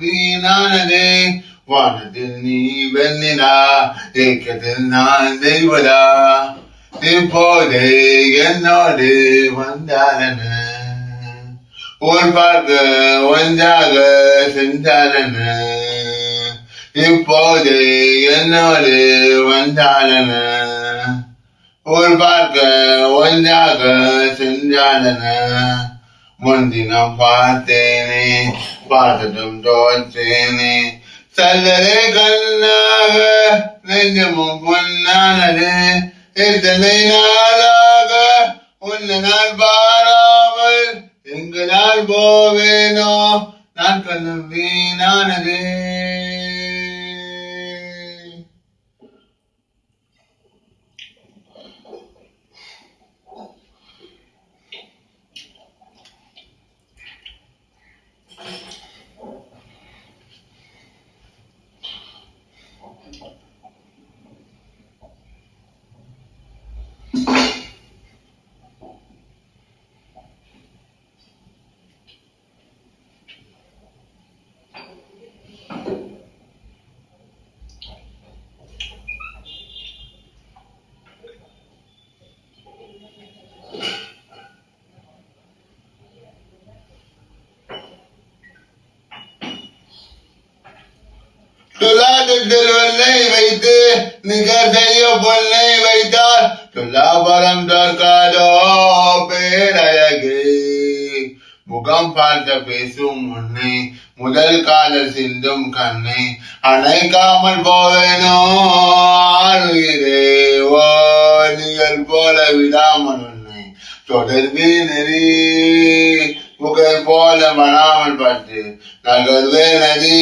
வீணானதே வானத்தில் நீ வெண்ணிலா ஏக்கத்தில் நான் தெய்வதா இப்போதே என்னோடு வந்தாலன ஊர் பார்க்க ஒன்றாக சென்றாலன இப்போதே என்னோடு வந்தாலன ஊர் பார்க்க ஒன்றாக சென்றாலன முன்தினம் பார்த்தேனே பார்த்ததும் தோற்றேனே சல்லரே கண்ணாக நெஞ்சமும் பொன்னானது எத்தனை நாளாக உன்னை நான் பாராமல் எங்கு நான் போவேனோ நான் கண்ணும் வீணானது. துலாதத்தில் ஒன்னை வைத்து நிகர் செய்ய பொன்னை வைத்தார் துலாபரம் தற்காதோ பேரழகு முகம் பார்த்த பேசும் உன்னை முதல் காதல் சிந்தும் கண்ணை அணைக்காமல் போவேனோ ஆளுகிறே ஓ நிகழ் போல விடாமல் உன்னை தொடர்பே நெறி புகழ் போல மனாமல் பார்த்து நகர்வே நதி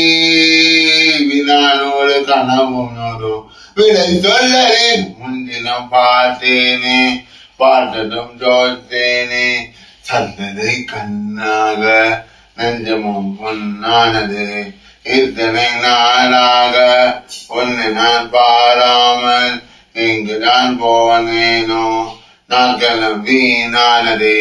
வினானோடு கனவும் நோடும் விடை சொல்லலே முன்தினம் பார்த்தேனே பார்த்ததும் தோற்றேனே சந்ததை கண்ணாக நெஞ்சமும் பொன்னானது இத்தனை நாளாக உன்னை நான் பாராமல் எங்கு நான் போனேனோ நாட்களும் வீணானதே.